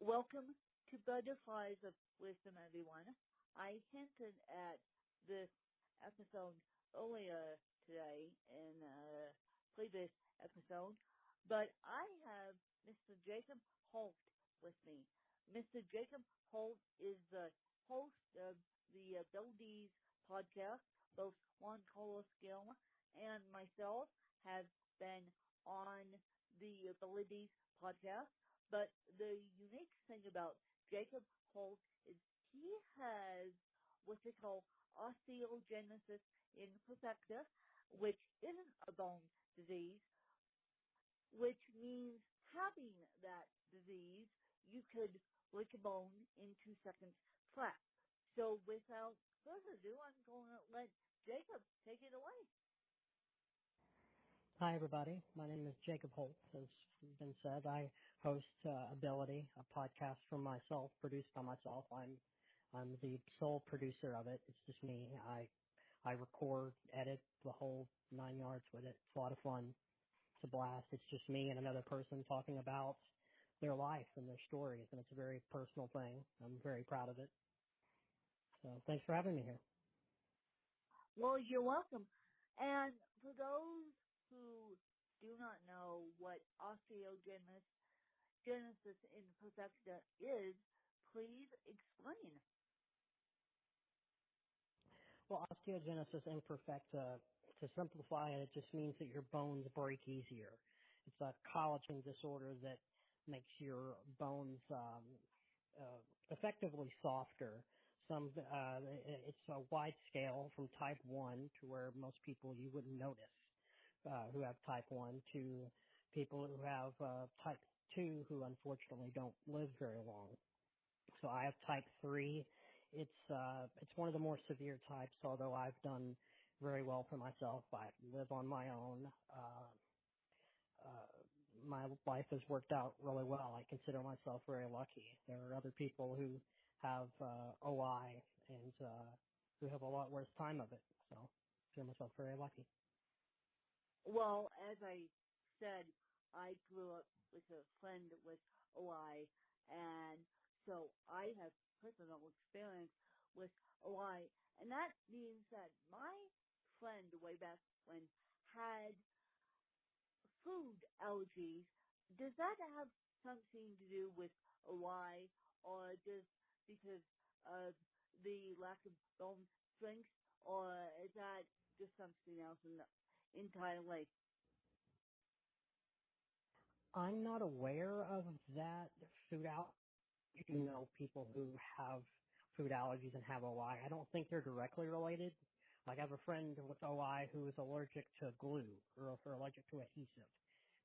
Welcome to Butterflies of Wisdom, everyone. I hinted at this episode earlier today in a previous episode, but I have Mr. Jacob Holt with me. Mr. Jacob Holt is the host of the Abilities podcast. Both Juan Carlos Gil and myself have been on the Abilities podcast. But the unique thing about Jacob Holt is he has what they call osteogenesis imperfecta, which isn't a bone disease, which means having that disease, you could break a bone in 2 seconds flat. So without further ado, I'm going to let Jacob take it away. Hi, everybody. My name is Jacob Holt. As has been said, I host Ability, a podcast from myself, produced by myself. I'm the sole producer of it. It's just me. I record, edit the whole 9 yards with it. It's a lot of fun. It's a blast. It's just me and another person talking about their life and their stories, and it's a very personal thing. I'm very proud of it. So thanks for having me here. Well, you're welcome. And for those who do not know what osteogenesis imperfecta is, please explain. Well, osteogenesis imperfecta, to simplify it, it just means that your bones break easier. It's a collagen disorder that makes your bones effectively softer. It's a wide scale from type 1 to where most people you wouldn't notice who have type 1 to people who have type 2 who unfortunately don't live very long. So I have type 3. It's one of the more severe types, although I've done very well for myself. I live on my own. My life has worked out really well. I consider myself very lucky. There are other people who have OI and who have a lot worse time of it. So I consider myself very lucky. Well, as I said, I grew up with a friend with OI, and so I have personal experience with OI, and that means that my friend way back when had food allergies. Does that have something to do with OI, or just because of the lack of bone strength, or is that just something else entirely? I'm not aware of that food allergy. You know people who have food allergies and have OI. I don't think they're directly related. Like I have a friend with OI who is allergic to glue or allergic to adhesive.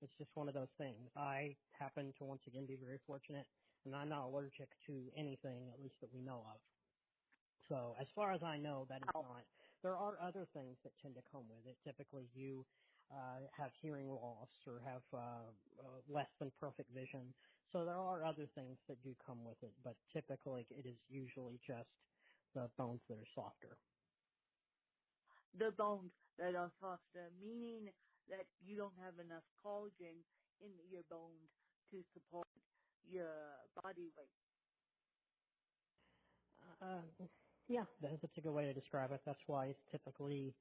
It's just one of those things. I happen to once again be very fortunate, and I'm not allergic to anything, at least that we know of. So as far as I know, that is not. There are other things that tend to come with it. Typically you have hearing loss or have less than perfect vision. So there are other things that do come with it, but typically it is usually just the bones that are softer. The bones that are softer, meaning that you don't have enough collagen in your bones to support your body weight. Yeah, that's a good way to describe it. That's why it's typically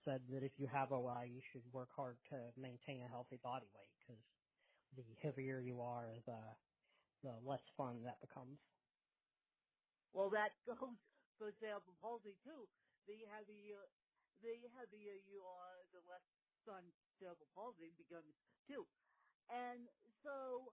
said that if you have OI, you should work hard to maintain a healthy body weight, because the heavier you are, the less fun that becomes. Well, that goes for cerebral palsy too. The heavier you are, the less fun cerebral palsy becomes too. And so,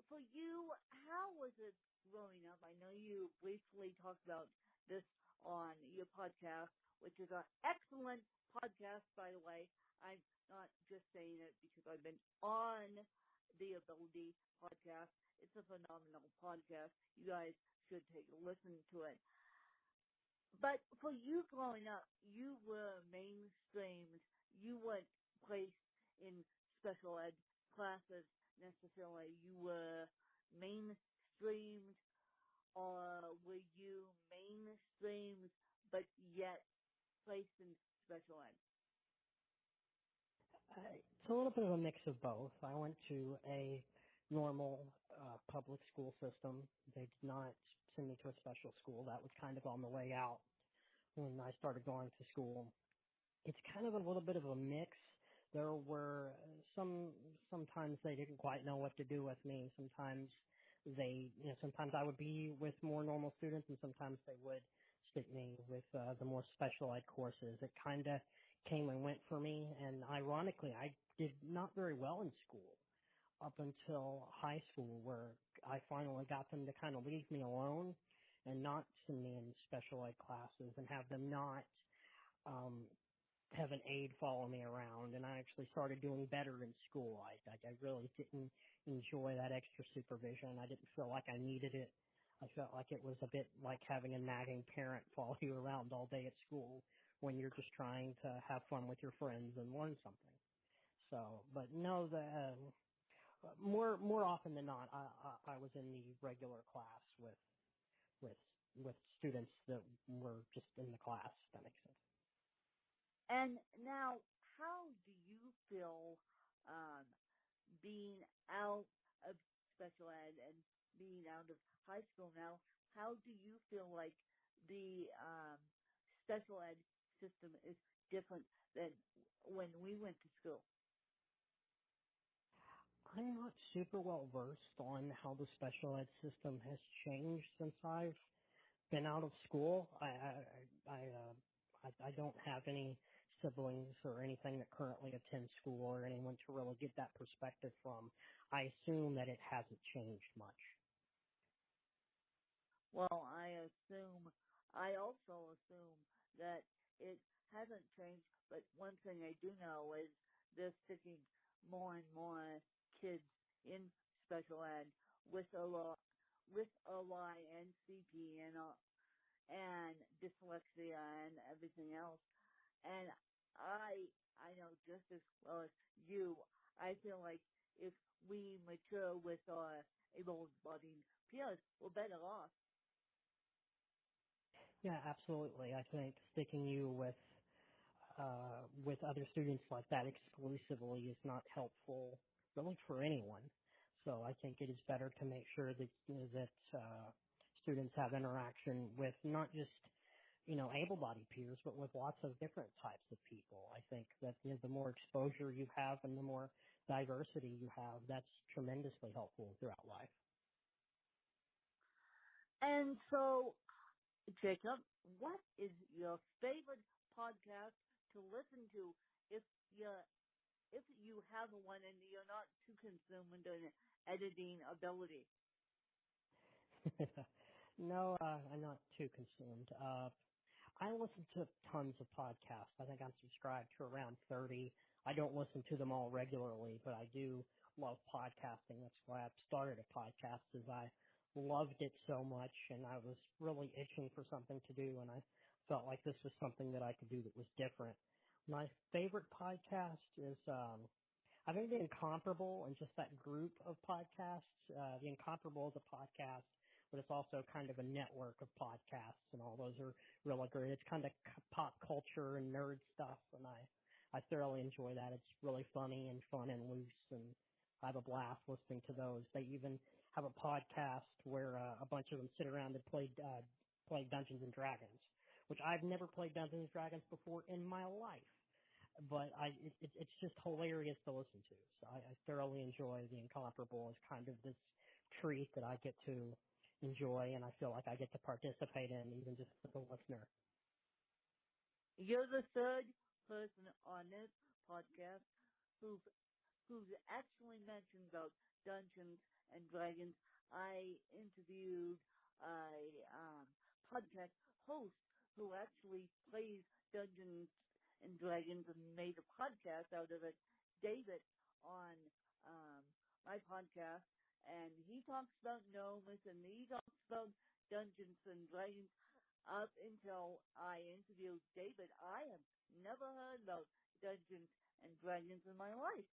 for you, how was it growing up? I know you briefly talked about this on your podcast, which is an excellent podcast, by the way. I'm not just saying it because I've been on the Ability podcast. It's a phenomenal podcast. You guys should take a listen to it. But for you growing up, you were mainstreamed. You weren't placed in special ed classes necessarily. You were mainstreamed, or were you mainstreamed but yet placed in special ed? It's a little bit of a mix of both. I went to a normal public school system. They did not send me to a special school. That was kind of on the way out when I started going to school. It's kind of a little bit of a mix. There were sometimes they didn't quite know what to do with me. Sometimes sometimes I would be with more normal students, and sometimes they would stick me with the more special ed courses. It kind of came and went for me, and ironically, I did not very well in school up until high school, where I finally got them to kind of leave me alone and not send me in special ed classes and have them not have an aide follow me around, and I actually started doing better in school. I really didn't enjoy that extra supervision. I didn't feel like I needed it. I felt like it was a bit like having a nagging parent follow you around all day at school when you're just trying to have fun with your friends and learn something. So, but no, more often than not, I was in the regular class with with students that were just in the class. If that makes sense. And now, how do you feel being out of special ed and being out of high school now? How do you feel like the special ed system is different than when we went to school? I'm not super well versed on how the special ed system has changed since I've been out of school. I don't have any siblings or anything that currently attend school or anyone to really get that perspective from. I assume that it hasn't changed much. Well, I also assume that it hasn't changed, but one thing I do know is they're sticking more and more kids in special ed with OI and CP and dyslexia and everything else. And I know just as well as you, I feel like if we mature with our able-bodied peers, we're better off. Yeah, absolutely. I think sticking you with other students like that exclusively is not helpful really for anyone. So I think it is better to make sure that students have interaction with not just able-bodied peers, but with lots of different types of people. I think that the more exposure you have and the more diversity you have, that's tremendously helpful throughout life. And so, Jacob, what is your favorite podcast to listen to if you have one and you're not too consumed in editing ability? No, I'm not too consumed. I listen to tons of podcasts. I think I'm subscribed to around 30. I don't listen to them all regularly, but I do love podcasting. That's why I started a podcast, is I loved it so much, and I was really itching for something to do, and I felt like this was something that I could do that was different. My favorite podcast is I think The Incomparable, and just that group of podcasts. The Incomparable is a podcast, but it's also kind of a network of podcasts, and all those are really great. It's kind of pop culture and nerd stuff, and I thoroughly enjoy that. It's really funny and fun and loose, and I have a blast listening to those. They even have a podcast where a bunch of them sit around and play Dungeons and Dragons, which I've never played Dungeons and Dragons before in my life. But it's just hilarious to listen to. So I thoroughly enjoy The Incomparable as kind of this treat that I get to enjoy, and I feel like I get to participate in, even just as a listener. You're the third person on this podcast who's actually mentioned about Dungeons and Dragons. I interviewed a podcast host who actually plays Dungeons and Dragons and made a podcast out of it, David, on my podcast, and he talks about gnomes and he talks about Dungeons and Dragons. Up until I interviewed David, I have never heard about Dungeons and Dragons in my life.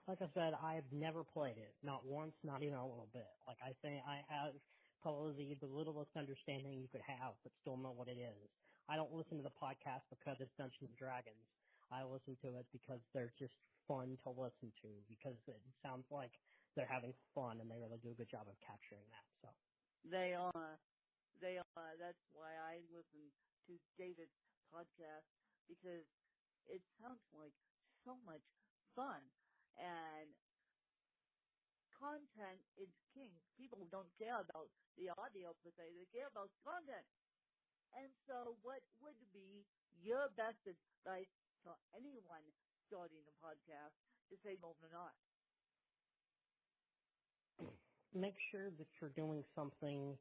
Like I said, I've never played it. Not once, not even a little bit. Like I think I have probably the littlest understanding you could have, but still know what it is. I don't listen to the podcast because it's Dungeons and Dragons. I listen to it because they're just fun to listen to because it sounds like they're having fun and they really do a good job of capturing that. So They are. They are. That's why I listen to David's podcast, because it sounds like so much fun. And content is king. People don't care about the audio per se. They care about content. And so what would be your best advice for anyone starting a podcast to say more than not? make sure that you're doing something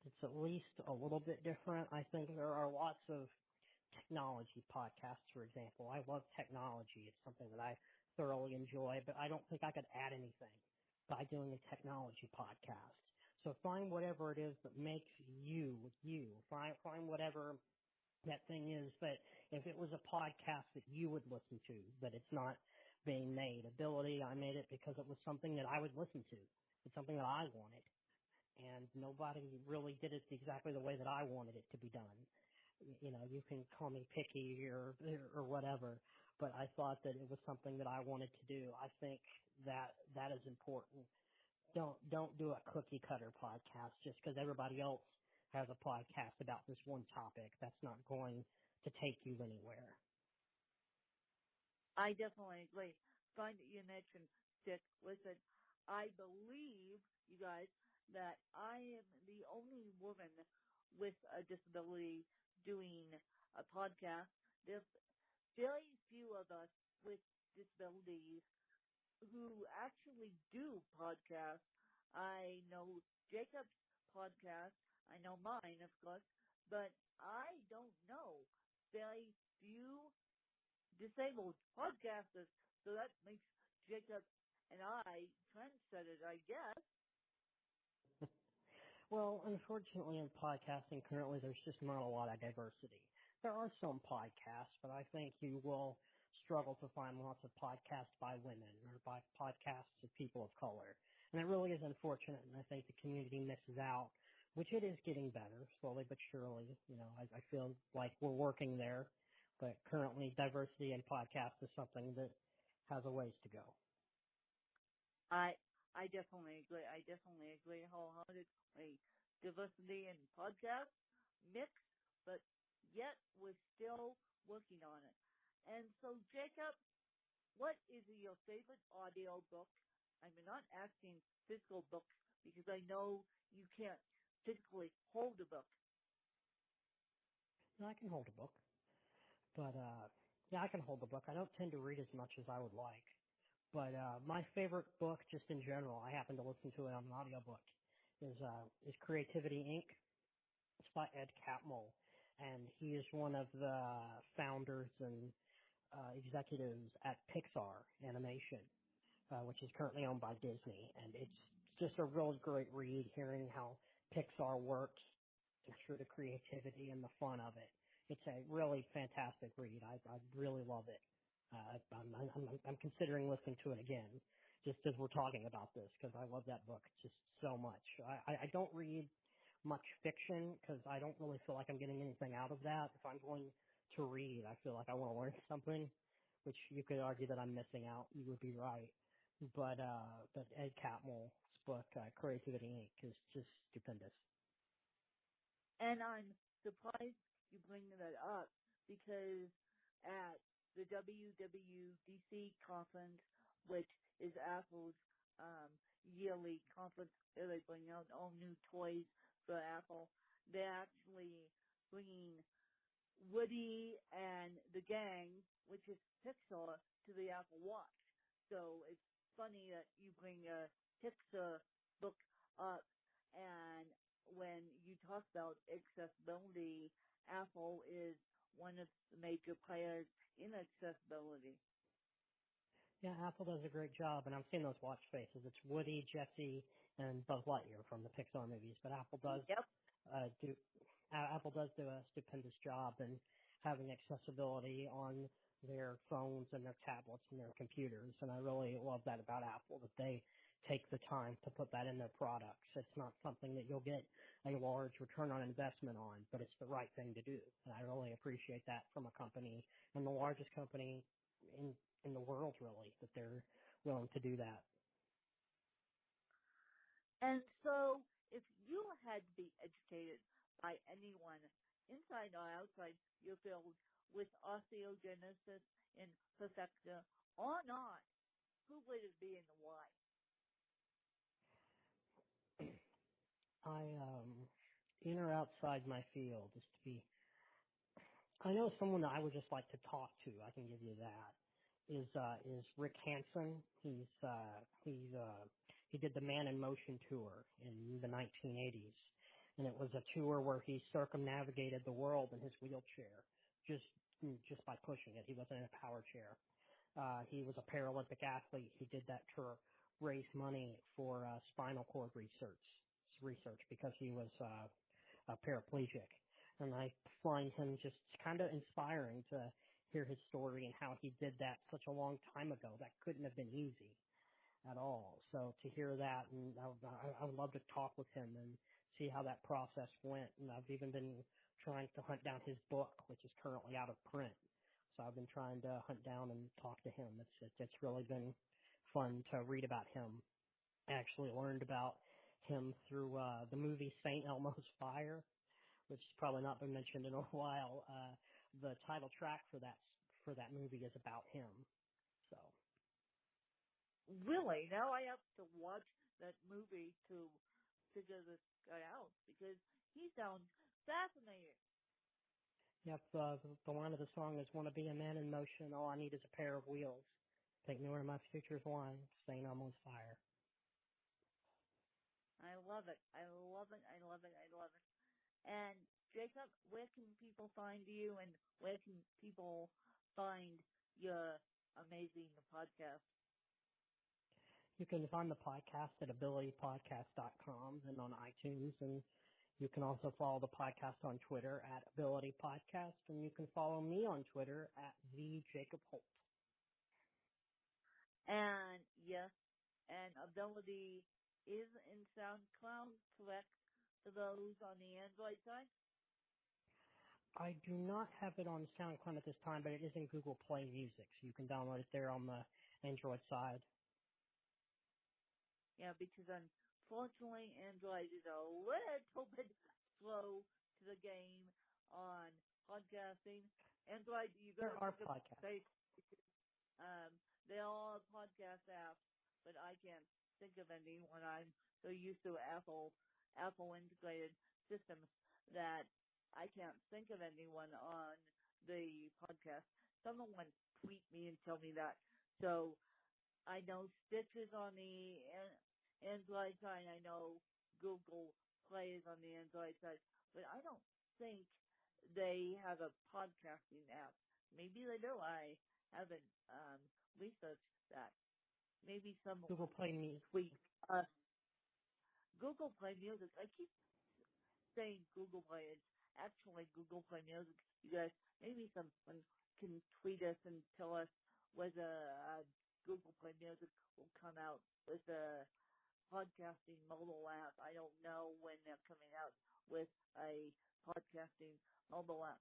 that's at least a little bit different. I think there are lots of technology podcasts, for example. I love technology. It's something that I thoroughly enjoy, but I don't think I could add anything by doing a technology podcast. So find whatever it is that makes you, you. Find whatever that thing is, that if it was a podcast that you would listen to, that it's not being made. Ability, I made it because it was something that I would listen to. It's something that I wanted. And nobody really did it exactly the way that I wanted it to be done. You know, you can call me picky or whatever, but I thought that it was something that I wanted to do. I think that is important. Don't do a cookie cutter podcast just because everybody else has a podcast about this one topic. That's not going to take you anywhere. I definitely agree. Find your niche and stick with it. I believe, you guys, that I am the only woman with a disability doing a podcast. There's very few of us with disabilities who actually do podcasts. I know Jacob's podcast. I know mine, of course, but I don't know very few disabled podcasters. So that makes Jacob and I trendsetters, I guess. Well, unfortunately in podcasting currently there's just not a lot of diversity. There are some podcasts, but I think you will struggle to find lots of podcasts by women or by podcasts of people of color. And it really is unfortunate, and I think the community misses out, which it is getting better, slowly but surely. You know, I feel like we're working there, but currently diversity in podcasts is something that has a ways to go. I definitely agree. I definitely agree wholeheartedly. Diversity in podcast mix, but yet we're still working on it. And so, Jacob, what is your favorite audio book? I'm not asking physical books because I know you can't physically hold a book. No, I can hold a book, but yeah, I can hold a book. I don't tend to read as much as I would like. But my favorite book, just in general, I happen to listen to it on an audiobook, is Creativity Inc. It's by Ed Catmull, and he is one of the founders and executives at Pixar Animation, which is currently owned by Disney. And it's just a really great read, hearing how Pixar works through the creativity and the fun of it. It's a really fantastic read. I really love it. I'm considering listening to it again, just as we're talking about this, because I love that book just so much. I don't read much fiction because I don't really feel like I'm getting anything out of that. If I'm going to read, I feel like I want to learn something, which you could argue that I'm missing out. You would be right. But Ed Catmull's book, Creativity Inc., is just stupendous. And I'm surprised you bring that up because at the WWDC conference, which is Apple's yearly conference where they bring out all new toys for Apple, they're actually bringing Woody and the gang, which is Pixar, to the Apple Watch. So it's funny that you bring a Pixar book up, and when you talk about accessibility, Apple is one of the major players in accessibility. Yeah, Apple does a great job, and I've seen those watch faces. It's Woody, Jesse, and Buzz Lightyear from the Pixar movies. But Apple does do a stupendous job in having accessibility on their phones and their tablets and their computers, and I really love that about Apple, that they take the time to put that in their products. It's not something that you'll get a large return on investment on, but it's the right thing to do, and I really appreciate that from a company, and the largest company in the world, really, that they're willing to do that. And so, if you had to be educated by anyone, inside or outside your field, with osteogenesis imperfecta or not, who would it be and why? In or outside my field, is to be. I know someone that I would just like to talk to. I can give you that. Is Rick Hansen. He did the Man in Motion tour in the 1980s, and it was a tour where he circumnavigated the world in his wheelchair, just by pushing it. He wasn't in a power chair. He was a Paralympic athlete. He did that to raise money for spinal cord research because he was a paraplegic. And I find him just kind of inspiring to hear his story and how he did that such a long time ago. That couldn't have been easy at all. So to hear that, and I would love to talk with him and see how that process went. And I've even been trying to hunt down his book, which is currently out of print. So I've been trying to hunt down and talk to him. It's really been fun to read about him. I actually learned about him through the movie St. Elmo's Fire, which has probably not been mentioned in a while. The title track for that movie is about him. So. Really? Now I have to watch that movie to figure this guy out, because he sounds fascinating. Yep, the line of the song is, "Want to be a man in motion, all I need is a pair of wheels. Take me where my future's lying, St. Elmo's Fire." I love it. I love it. I love it. I love it. And Jacob, where can people find you, and where can people find your amazing podcast? You can find the podcast at abilitypodcast.com and on iTunes, and you can also follow the podcast on Twitter at Ability Podcast, and you can follow me on Twitter at @TheJacobHolt. And yes, and Ability is in SoundCloud, correct, for those on the Android side? I do not have it on SoundCloud at this time, but it is in Google Play Music, so you can download it there on the Android side. Yeah, because unfortunately Android is a little bit slow to the game on podcasting. Android, you There gotta are think of podcasts. space. They all are podcast apps, but I can't think of any when I'm so used to Apple integrated systems that I can't think of anyone on the podcast. Someone tweet me and tell me that. So I know Stitch is on the Android side. I know Google Play is on the Android side, but I don't think they have a podcasting app. Maybe they do. I haven't researched that. Maybe someone Google Play Music. tweet Google Play Music. I keep saying Google Play. It's actually Google Play Music. You guys, maybe someone can tweet us and tell us whether Google Play Music will come out with a podcasting mobile app. I don't know when they're coming out with a podcasting mobile app.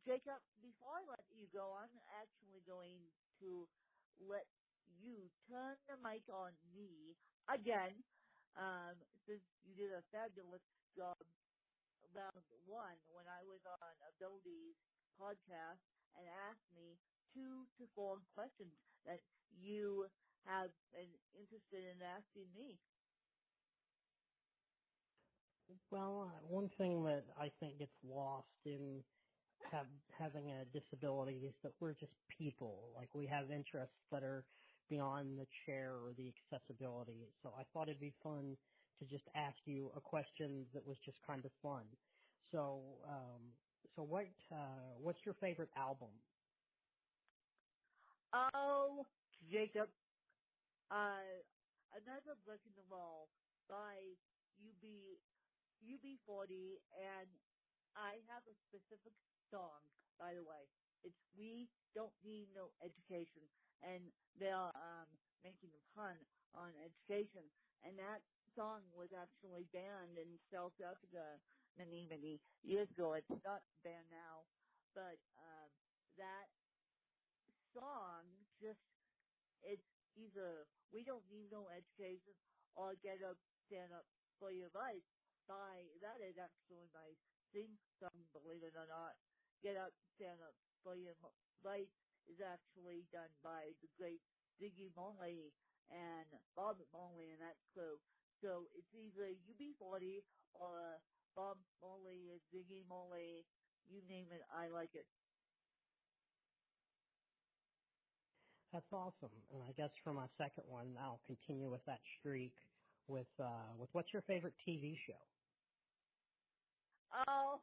Jacob, before I let you go, I'm actually going to let you turn the mic on me again, since you did a fabulous job round one when I was on Ability's podcast and asked me 2 to 4 questions that you have been interested in asking me. Well, one thing that I think gets lost in having a disability is that we're just people. Like, we have interests that are beyond the chair or the accessibility. So I thought it'd be fun to just ask you a question that was just kind of fun. So, what's your favorite album? Oh, Jacob, another Brick in the Wall by UB40, and I have a specific song, by the way. It's We Don't Need No Education, and they're making a pun on education, and that song was actually banned in South Africa many, many years ago. It's not banned now, but that song just, it's either we don't need no education or get up, stand up for your rights. That is actually my theme song, believe it or not. Get up, stand up for your rights is actually done by the great Ziggy Marley and Bob Marley and that crew. So it's either UB40 or Bob Marley or Ziggy Marley, you name it, I like it. That's awesome. And I guess for my second one, I'll continue with that streak with what's your favorite TV show? Oh,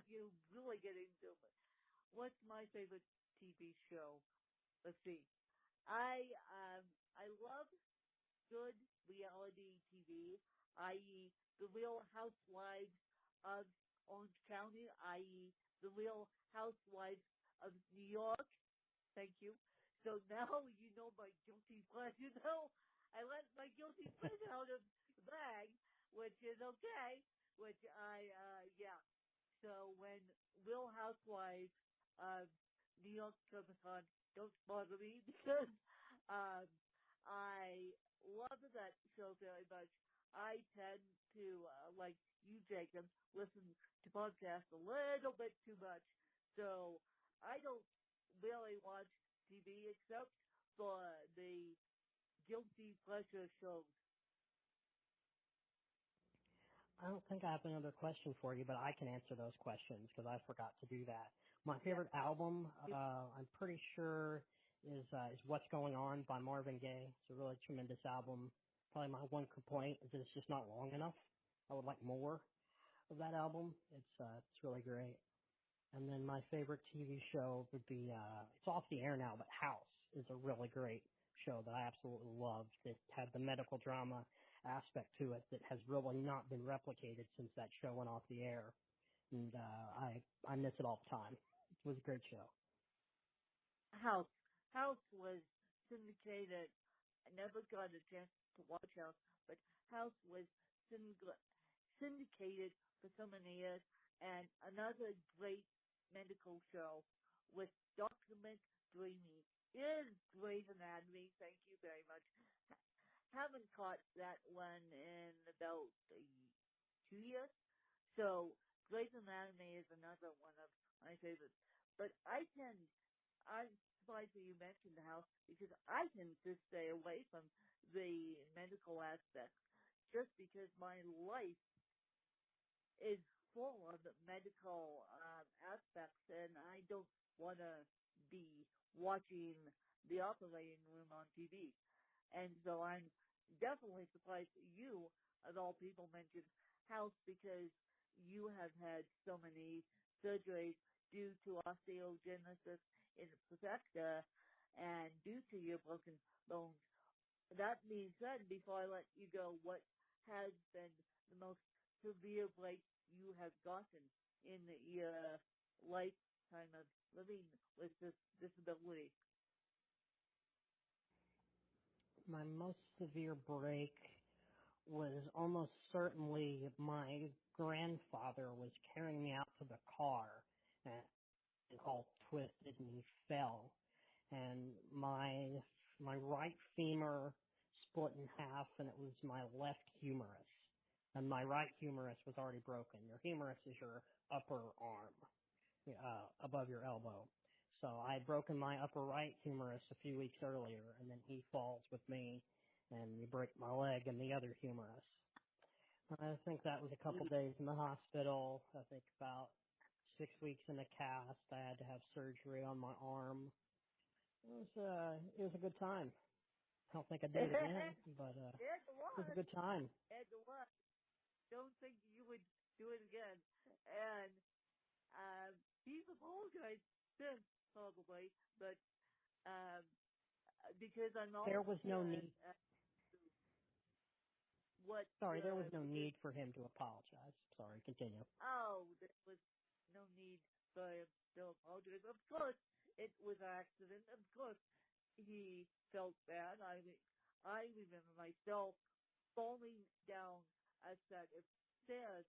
you really get into it. What's my favorite TV show? Let's see. I love good reality TV, i.e. The Real Housewives of Orange County, i.e. The Real Housewives of New York. Thank you. So now you know my guilty pleasure. I let my guilty pleasure out of the bag, which is okay. Yeah. So when Real Housewives of New York comes on, don't bother me because I love that show very much. I tend to, like you, Jacob, listen to podcasts a little bit too much. So I don't really watch TV except for the guilty pleasure shows. I don't think I have another question for you, but I can answer those questions because I forgot to do that. My favorite album, I'm pretty sure, is What's Going On by Marvin Gaye. It's a really tremendous album. Probably my one complaint is that it's just not long enough. I would like more of that album. It's really great. And then my favorite TV show would be, it's off the air now, but House is a really great show that I absolutely loved. It had the medical drama aspect to it that has really not been replicated since that show went off the air. And I miss it all the time. It was a great show. House was syndicated. I never got a chance to watch House, but House was syndicated for so many years. And another great medical show with Document Dreamy is Grey's Anatomy. Thank you very much. Haven't caught that one in about 2 years. So Grey's Anatomy is another one of my favorites. But I'm surprised that you mentioned the House because I tend to stay away from the medical aspects just because my life is full of medical aspects and I don't want to be watching the operating room on TV. And so I'm definitely surprised that you, of all people, mentioned House because you have had so many surgeries due to osteogenesis imperfecta and due to your broken bones. That being said, before I let you go, what has been the most severe break you have gotten in your lifetime of living with this disability? My most severe break was almost certainly my grandfather was carrying me out to the car and all twisted and he fell. And my right femur split in half and it was my left humerus. And my right humerus was already broken. Your humerus is your upper arm, above your elbow. So I had broken my upper right humerus a few weeks earlier, and then he falls with me, and we break my leg and the other humerus. I think that was a couple days in the hospital. I think about 6 weeks in a cast. I had to have surgery on my arm. It was a good time. I don't think I did it again, but it was a good time. Don't think you would do it again. And he's apologized since, probably, but because I'm always there was no need. There was no need for him to apologize. Sorry, continue. Oh, there was no need for him to apologize. Of course, it was an accident. Of course, he felt bad. I remember myself falling down a set of stairs.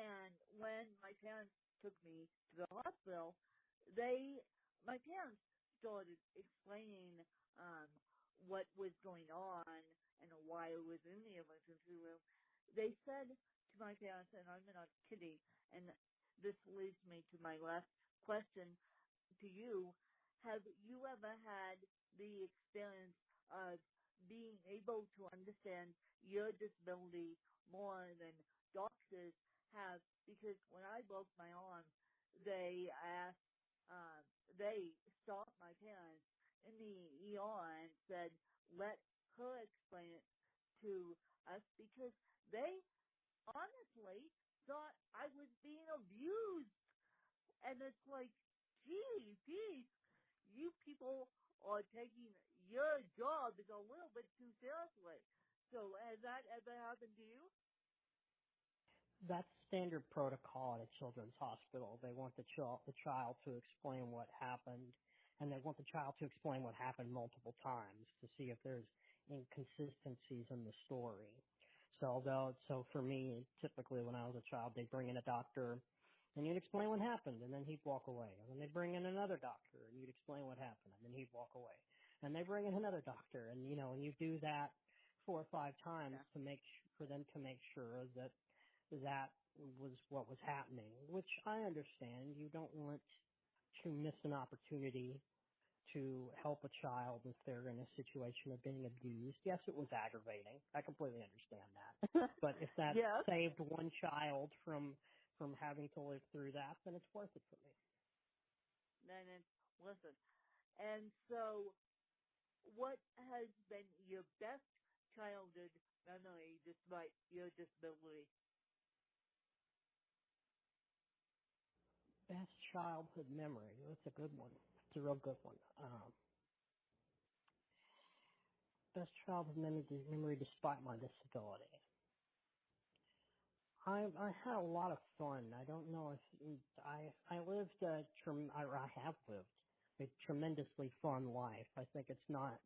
And when my parents took me to the hospital, my parents started explaining what was going on and why I was in the emergency room. They said to my parents, and I'm not kidding, and this leads me to my last question to you. Have you ever had the experience of being able to understand your disability more than doctors have? Because when I broke my arm, they stopped my parents in the ER and said, let her explain it to us, because they honestly thought I was being abused. And it's like, geez, you people are taking your job a little bit too seriously. So has that ever happened to you? That's standard protocol at a children's hospital. They want the child to explain what happened, and they want the child to explain what happened multiple times to see if there's inconsistencies in the story. So for me, typically when I was a child, they'd bring in a doctor, and you'd explain what happened, and then he'd walk away. And then they'd bring in another doctor, and you'd explain what happened, and then he'd walk away. And they bring in another doctor, and and you do that 4 or 5 times for them to make sure that was what was happening, which I understand. You don't want to miss an opportunity to help a child if they're in a situation of being abused. Yes, it was aggravating. I completely understand that. But if that Yes. saved one child from having to live through that, then it's worth it for me. Then listen. And so what has been your best childhood memory despite your disability? Best childhood memory. That's a good one. It's a real good one. Best childhood memory despite my disability. I had a lot of fun. I don't know if I lived I have lived a tremendously fun life. I think it's not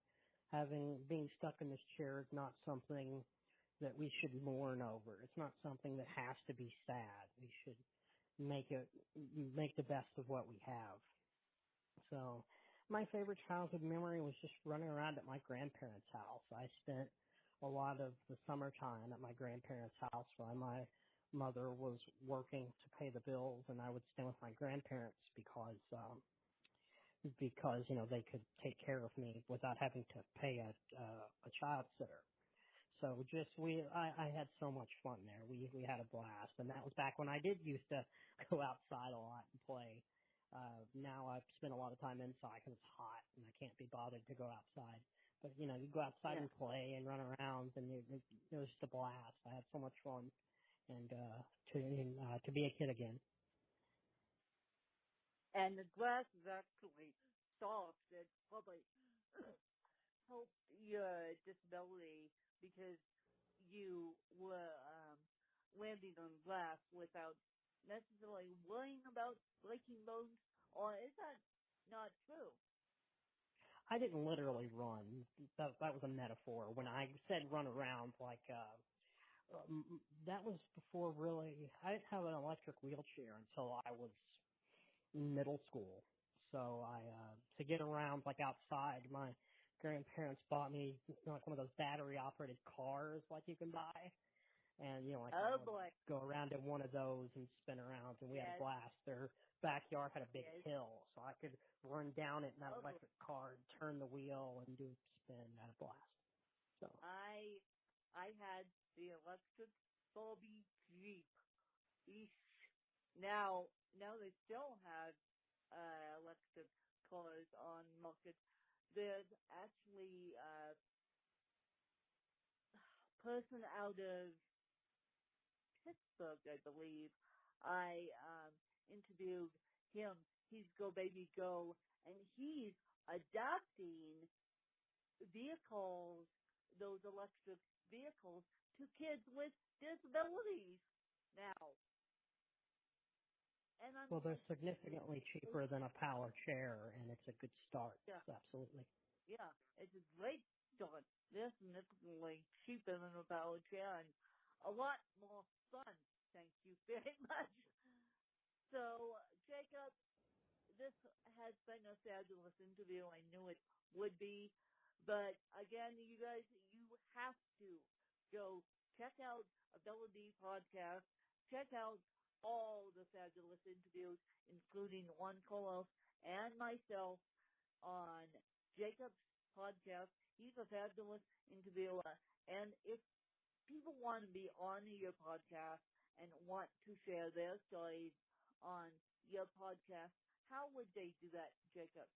being stuck in this chair is not something that we should mourn over. It's not something that has to be sad. We should make the best of what we have. So my favorite childhood memory was just running around at my grandparents' house. I spent a lot of the summertime at my grandparents' house while my mother was working to pay the bills, and I would stay with my grandparents because they could take care of me without having to pay a child sitter. So I had so much fun there. We had a blast, and that was back when I did used to go outside a lot and play. Now I've spent a lot of time inside because it's hot and I can't be bothered to go outside. But you go outside and play and run around, and it was just a blast. I had so much fun, and to be a kid again. And the grass is actually soft. It probably helped your disability because you were landing on glass without necessarily worrying about breaking bones. Or is that not true? I didn't literally run. That was a metaphor. When I said run around, that was before really. I didn't have an electric wheelchair until I was in middle school. So to get around outside, my grandparents bought me one of those battery operated cars you can buy. And, I would go around in one of those and spin around, and we had a blast. Their backyard had a big hill, so I could run down it in that electric car and turn the wheel and do a spin and had a blast. So I had the electric Bobby Jeep. Eesh. Now they still have electric cars on market. There's actually a person out of Pittsburgh, I believe. I interviewed him. He's Go Baby Go, and he's adapting vehicles, those electric vehicles, to kids with disabilities now. And well, they're significantly cheaper than a power chair, and it's a good start. Yeah. Absolutely. Yeah, it's a great start. They're significantly cheaper than a power chair and a lot more fun. Thank you very much. So, Jacob, this has been a fabulous interview. I knew it would be. But again, you guys, you have to go check out Ability Podcast. Check out all the fabulous interviews, including Juan Colos and myself on Jacob's podcast. He's a fabulous interviewer. And if people want to be on your podcast and want to share their stories on your podcast, how would they do that, Jacob?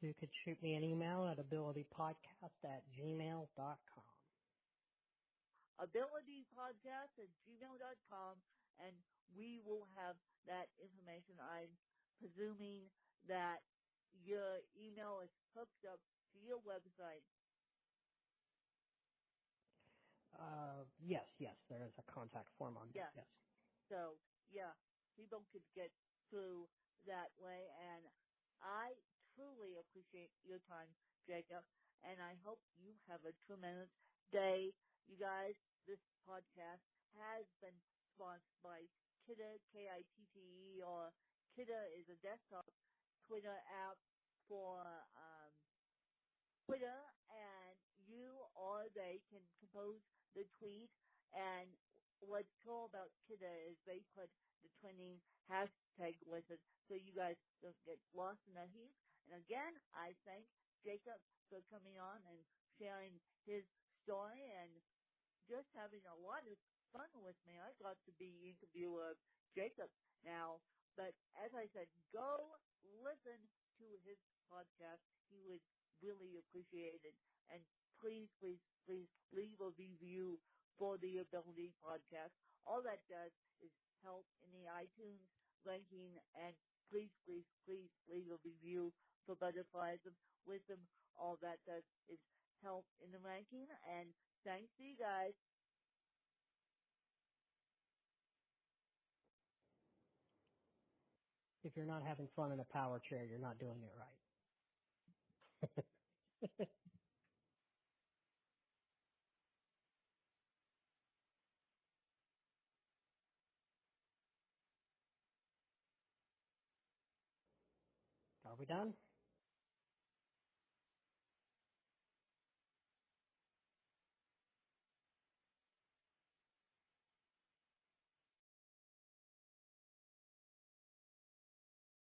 You could shoot me an email at abilitypodcast@gmail.com. abilitypodcast@gmail.com, and we will have that information. I'm presuming that your email is hooked up to your website. Yes, there is a contact form on there, yes. So, yeah, people could get through that way, and I truly appreciate your time, Jacob, and I hope you have a tremendous day. You guys, this podcast has been sponsored by Kitta, Kitte, or Kitta is a desktop Twitter app for Twitter, and you or they can compose the tweet. And what's cool about Kitta is they put the trending hashtag with it, so you guys don't get lost in the heap. And again, I thank Jacob for coming on and sharing his story and just having a lot of fun with me. I got to be interviewer Jacob now. But as I said, go listen to his podcast. He would really appreciate it. And please leave a review for the Ability Podcast. All that does is help in the iTunes ranking, and please leave a review for Butterflies of Wisdom. All that does is help in the ranking, and thanks to you guys. If you're not having fun in a power chair, you're not doing it right. Are we done?